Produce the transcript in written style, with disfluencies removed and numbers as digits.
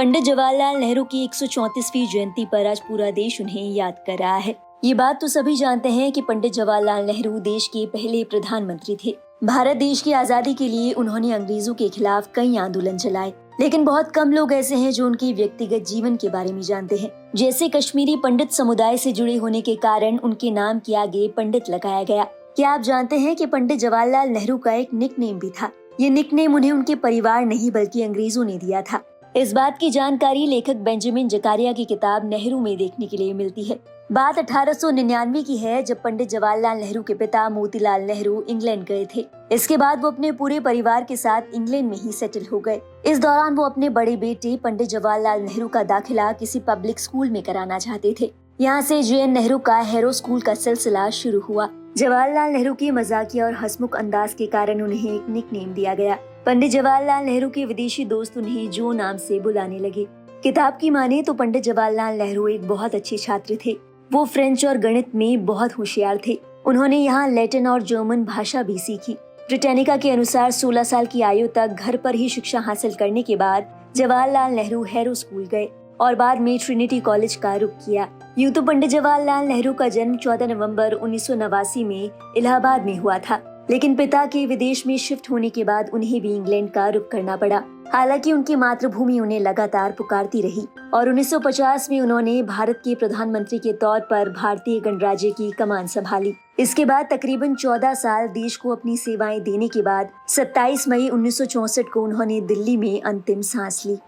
पंडित जवाहरलाल नेहरू की 134वीं जयंती पर आज पूरा देश उन्हें याद कर रहा है। ये बात तो सभी जानते हैं कि पंडित जवाहरलाल नेहरू देश के पहले प्रधानमंत्री थे। भारत देश की आजादी के लिए उन्होंने अंग्रेजों के खिलाफ कई आंदोलन चलाए, लेकिन बहुत कम लोग ऐसे हैं जो उनके व्यक्तिगत जीवन के बारे में जानते हैं। जैसे कश्मीरी पंडित समुदाय से जुड़े होने के कारण उनके नाम के आगे पंडित लगाया गया। क्या आप जानते हैं कि पंडित जवाहरलाल नेहरू का एक निकनेम भी था? ये निकनेम उन्हें उनके परिवार नहीं बल्कि अंग्रेजों ने दिया था। इस बात की जानकारी लेखक बेंजामिन जकारिया की किताब नेहरू में देखने के लिए मिलती है। बात 1899 की है, जब पंडित जवाहरलाल नेहरू के पिता मोतीलाल नेहरू इंग्लैंड गए थे। इसके बाद वो अपने पूरे परिवार के साथ इंग्लैंड में ही सेटल हो गए। इस दौरान वो अपने बड़े बेटे पंडित जवाहरलाल नेहरू का दाखिला किसी पब्लिक स्कूल में कराना चाहते थे। यहाँ से JN नेहरू का हैरो स्कूल का सिलसिला शुरू हुआ। जवाहरलाल नेहरू के मजाकिया और हंसमुख अंदाज के कारण उन्हें एक निकनेम दिया गया। पंडित जवाहरलाल नेहरू के विदेशी दोस्त उन्हें जो नाम से बुलाने लगे। किताब की माने तो पंडित जवाहरलाल नेहरू एक बहुत अच्छे छात्र थे। वो फ्रेंच और गणित में बहुत होशियार थे। उन्होंने यहाँ लैटिन और जर्मन भाषा भी सीखी। ब्रिटानिका के अनुसार 16 साल की आयु तक घर पर ही शिक्षा हासिल करने के बाद जवाहरलाल नेहरू हैरो स्कूल गए और बाद में ट्रिनिटी कॉलेज का रुख किया। यूं तो पंडित जवाहरलाल नेहरू का जन्म 14 नवंबर 1989 में इलाहाबाद में हुआ था, लेकिन पिता के विदेश में शिफ्ट होने के बाद उन्हें भी इंग्लैंड का रुख करना पड़ा। हालांकि उनकी मातृभूमि उन्हें लगातार पुकारती रही और 1950 में उन्होंने भारत के प्रधानमंत्री के तौर पर भारतीय गणराज्य की कमान संभाली। इसके बाद तकरीबन 14 साल देश को अपनी सेवाएं देने के बाद 27 मई 1964 को उन्होंने दिल्ली में अंतिम सांस ली।